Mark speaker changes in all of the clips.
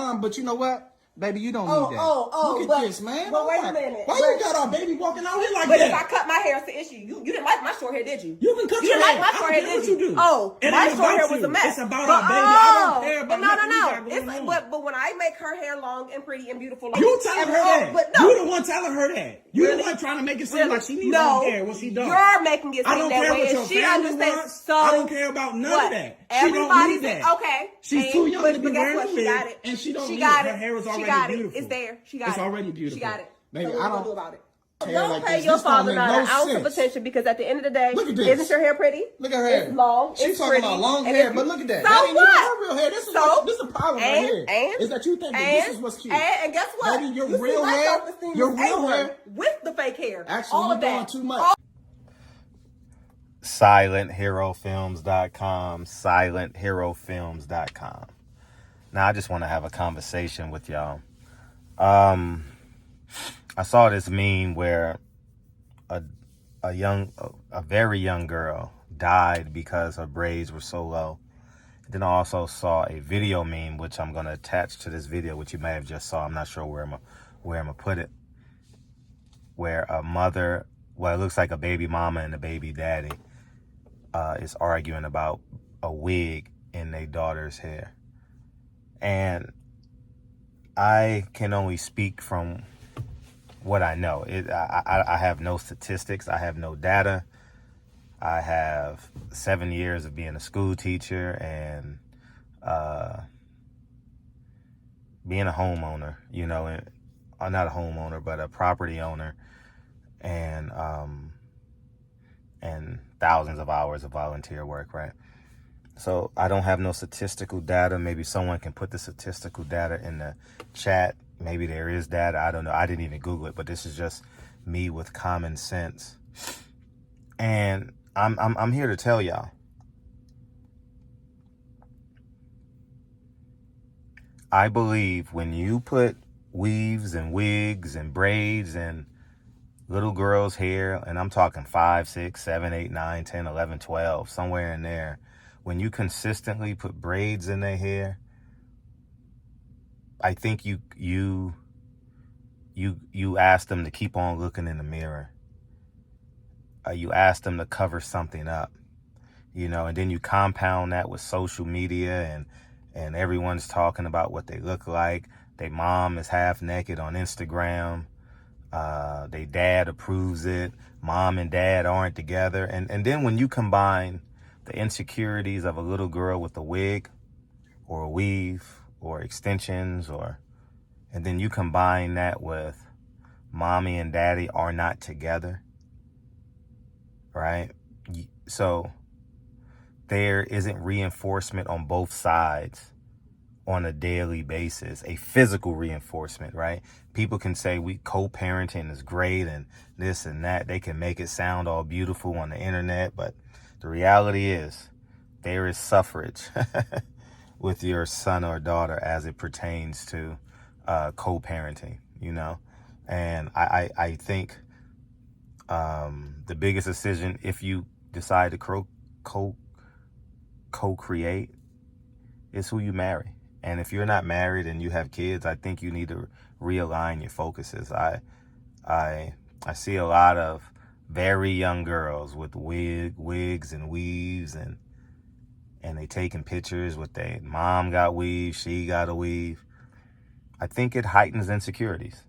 Speaker 1: mom, but you know what? Baby, you don't need that. Look at this, man.
Speaker 2: But wait a minute.
Speaker 1: Why you got our baby walking out here like
Speaker 2: but
Speaker 1: that?
Speaker 2: But if I cut my hair, it's the issue. You didn't like my short hair, did you?
Speaker 1: You can cut
Speaker 2: your hair.
Speaker 1: You didn't like my short hair, did you?
Speaker 2: Do. Oh,
Speaker 1: it
Speaker 2: my short hair was a mess.
Speaker 1: It's about our baby. I don't care about
Speaker 2: no. But when I make her hair long and pretty and beautiful, like,
Speaker 1: you telling her that.
Speaker 2: But no.
Speaker 1: You the one telling her that. You the one trying to make it seem like she needs long hair. Well, she don't.
Speaker 2: You're making it seem that way, and she understands. So
Speaker 1: I don't care about none of that.
Speaker 2: Everybody said, okay.
Speaker 1: She's too young to be wearing a wig, and she don't need it. Her hair is already beautiful.
Speaker 2: It's there. She got it.
Speaker 1: It's already beautiful.
Speaker 2: She got it.
Speaker 1: Baby,
Speaker 2: so
Speaker 1: I don't
Speaker 2: do about it.
Speaker 1: Don't
Speaker 2: like pay your father not an ounce of attention because at the end of the day, isn't your hair pretty?
Speaker 1: Look at her hair.
Speaker 2: It's long.
Speaker 1: She's talking about long hair, but look at that.
Speaker 2: So
Speaker 1: that ain't
Speaker 2: what?
Speaker 1: Her real hair. This is a problem right here. Is that you think that this is what's cute?
Speaker 2: And guess what?
Speaker 1: Baby, your real hair. Your real hair
Speaker 2: with the fake hair.
Speaker 1: Actually, you're doing too much.
Speaker 3: SilentHeroFilms.com. SilentHeroFilms.com. Now, I just want to have a conversation with y'all. I saw this meme where a very young girl died because her braids were so low. Then I also saw a video meme, which I'm going to attach to this video, which you may have just saw. I'm not sure where I'm going to put it. Where a mother, well, it looks like a baby mama and a baby daddy is arguing about a wig in their daughter's hair. And I can only speak from what I know. I have no statistics. I have no data. I have 7 years of being a school teacher and being a homeowner, you know, and not a homeowner, but a property owner, and thousands of hours of volunteer work, right? So I don't have no statistical data. Maybe someone can put the statistical data in the chat. Maybe there is data. I don't know. I didn't even Google it, but this is just me with common sense. And I'm here to tell y'all. I believe when you put weaves and wigs and braids and little girls' hair, and I'm talking 5, 6, 7, 8, 9, 10, 11, 12, somewhere in there, when you consistently put braids in their hair, I think you ask them to keep on looking in the mirror. You ask them to cover something up, you know, and then you compound that with social media and everyone's talking about what they look like. Their mom is half naked on Instagram. Their dad approves it. Mom and dad aren't together. And then when you combine the insecurities of a little girl with a wig or a weave or extensions, and then you combine that with mommy and daddy are not together, right? So there isn't reinforcement on both sides on a daily basis, a physical reinforcement, right? People can say we co-parenting is great and this and that. They can make it sound all beautiful on the internet, but the reality is there is suffrage with your son or daughter as it pertains to co-parenting, you know? And I think the biggest decision, if you decide to co-create, is who you marry. And if you're not married and you have kids, I think you need to realign your focuses. I see a lot of very young girls with wigs and weaves and they taking pictures with their mom got weave, she got a weave. I think it heightens insecurities.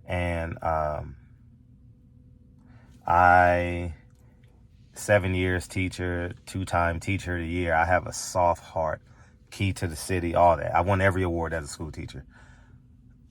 Speaker 3: And I 7 years teacher, 2-time teacher of the year. I have a soft heart, key to the city, all that. I won every award as a school teacher.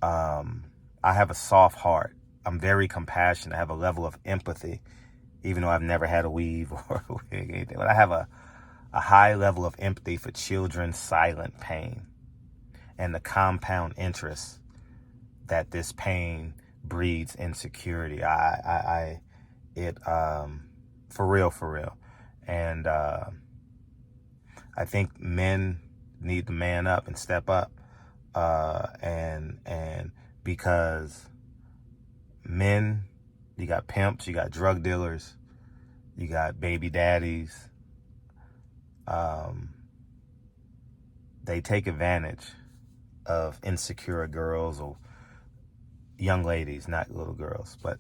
Speaker 3: I have a soft heart. I'm very compassionate. I have a level of empathy, even though I've never had a weave or a wig, anything. But I have a high level of empathy for children's silent pain and the compound interest that this pain breeds insecurity. For real. And I think men need to man up and step up. And because men, you got pimps, you got drug dealers, you got baby daddies. They take advantage of insecure girls or young ladies, not little girls. But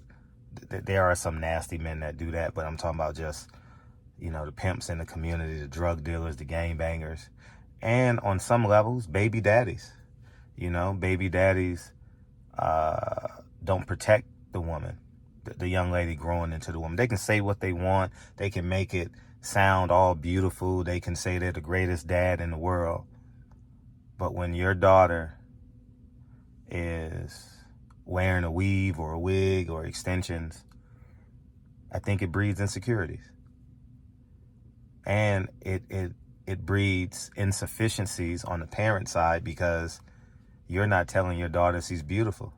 Speaker 3: there are some nasty men that do that. But I'm talking about just, the pimps in the community, the drug dealers, the gangbangers, and on some levels, baby daddies. Baby daddies don't protect the woman, the young lady growing into the woman. They can say what they want. They can make it sound all beautiful. They can say they're the greatest dad in the world. But when your daughter is wearing a weave or a wig or extensions, I think it breeds insecurities. And it breeds insufficiencies on the parent side, because you're not telling your daughter she's beautiful.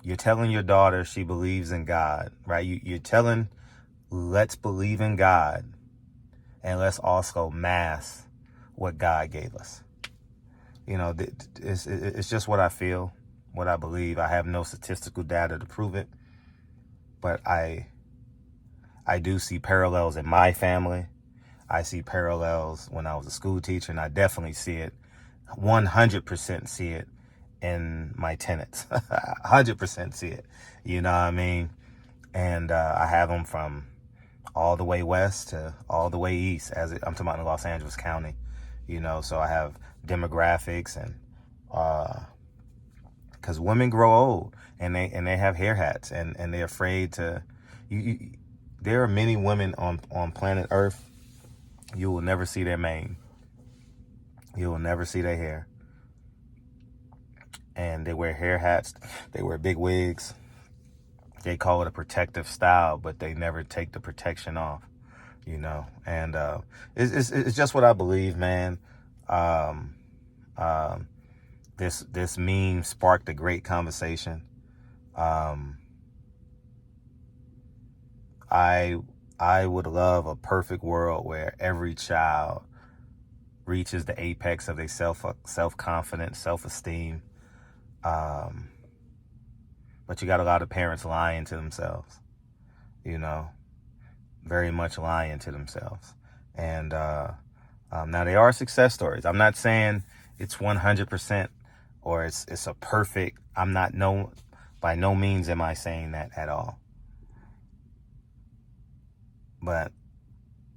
Speaker 3: You're telling your daughter she believes in God, right? You're telling, let's believe in God, and let's also mask what God gave us. It's just what I feel, what I believe. I have no statistical data to prove it, but I do see parallels in my family. I see parallels when I was a school teacher, and I definitely see it, 100% see it in my tenants. 100% see it. You know what I mean? And I have them from all the way west to all the way east, I'm talking about in Los Angeles County. So I have demographics, and because women grow old and they have hair hats, and they're afraid to. There are many women on planet Earth. You will never see their mane. You will never see their hair. And they wear hair hats. They wear big wigs. They call it a protective style, but they never take the protection off, And it's just what I believe, man. This meme sparked a great conversation. I would love a perfect world where every child reaches the apex of their self-confidence, self-esteem. But you got a lot of parents lying to themselves, very much lying to themselves. And now they are success stories. I'm not saying it's 100% or it's a perfect. By no means am I saying that at all. But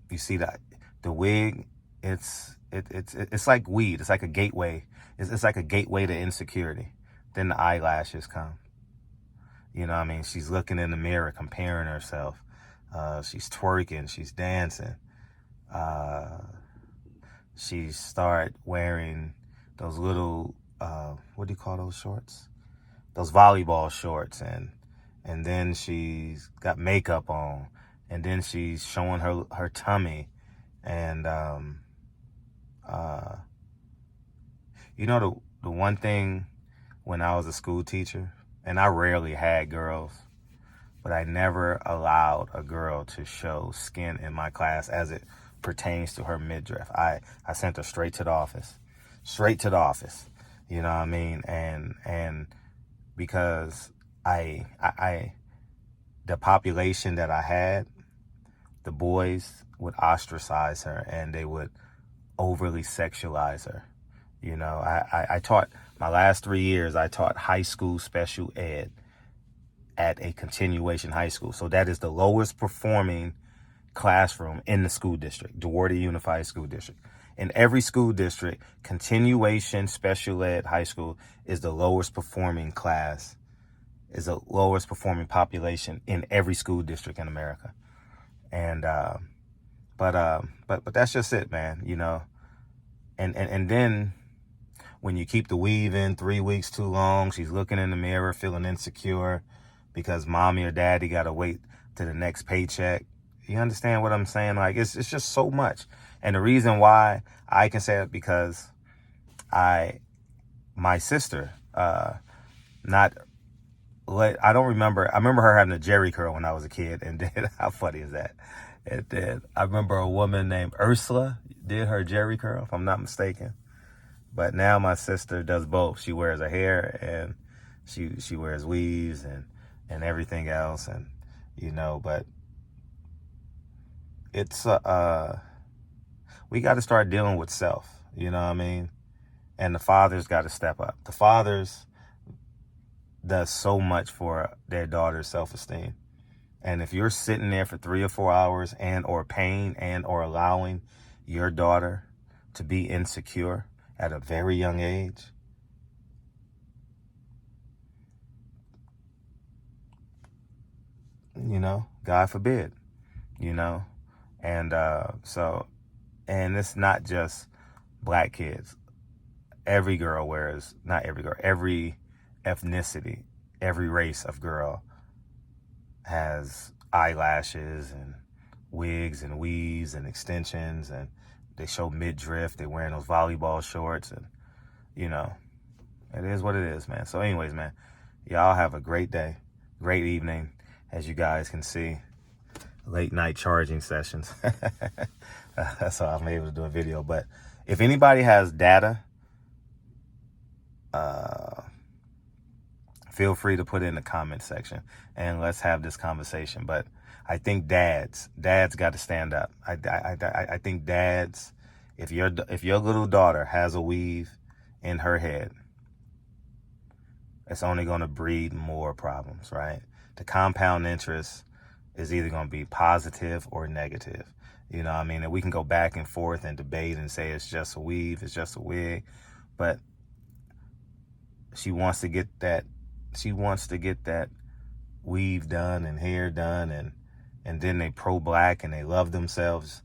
Speaker 3: you see that the wig, it's like weed. It's like a gateway. It's like a gateway to insecurity. Then the eyelashes come. She's looking in the mirror, comparing herself. She's twerking. She's dancing. She start wearing those little, what do you call those shorts? Those volleyball shorts. And then she's got makeup on. And then she's showing her tummy. And, the one thing when I was a school teacher, and I rarely had girls, but I never allowed a girl to show skin in my class as it pertains to her midriff. I sent her straight to the office. You know what I mean? And because the population that I had, the boys would ostracize her and they would overly sexualize her. I taught my last 3 years, I taught high school special ed at a continuation high school. So that is the lowest performing classroom in the school district, DeWardy Unified School District. In every school district, continuation special ed high school is the lowest performing class, is the lowest performing population in every school district in America. And but that's just it, man. And then when you keep the weave in 3 weeks too long, she's looking in the mirror, feeling insecure because mommy or daddy got to wait to the next paycheck. You understand what I'm saying? Like, it's just so much. And the reason why I can say it because my sister, I remember her having a Jerry curl when I was a kid. And then, how funny is that? And then I remember a woman named Ursula did her Jerry curl, if I'm not mistaken. But now my sister does both. She wears her hair and she wears weaves and everything else. And, but it's, we got to start dealing with self. You know what I mean? And the fathers got to step up. The fathers does so much for their daughter's self-esteem. And if you're sitting there for 3 or 4 hours and or paying and or allowing your daughter to be insecure at a very young age, you know, God forbid, you know. And and it's not just black kids. Every girl wears, not every girl, every ethnicity, every race of girl has eyelashes and wigs and weaves and extensions, and they show midriff. They're wearing those volleyball shorts, and you know, it is what it is, man. So anyways, man, y'all have a great day, great evening. As you guys can see, late night charging sessions. That's how I'm able to do a video. But if anybody has data, feel free to put it in the comment section and let's have this conversation. But I think dads got to stand up. I think dads, if your little daughter has a weave in her head, it's only going to breed more problems, right? The compound interest is either going to be positive or negative. You know what I mean? And we can go back and forth and debate and say it's just a weave, it's just a wig, but she wants to get that weave done and hair done, and then they pro-black and they love themselves.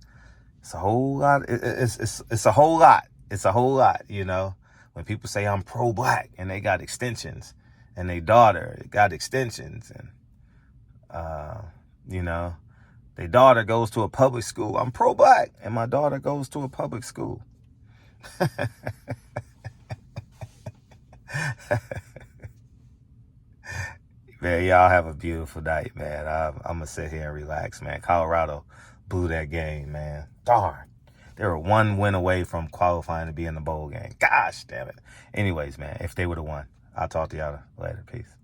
Speaker 3: It's a whole lot. It's a whole lot. It's a whole lot, you know. When people say I'm pro-black and they got extensions, and their daughter got extensions, and you know, their daughter goes to a public school. I'm pro-black and my daughter goes to a public school. Man, y'all have a beautiful night, man. I'm going to sit here and relax, man. Colorado blew that game, man. Darn. They were 1 win away from qualifying to be in the bowl game. Gosh, damn it. Anyways, man, if they would have won, I'll talk to y'all later. Peace.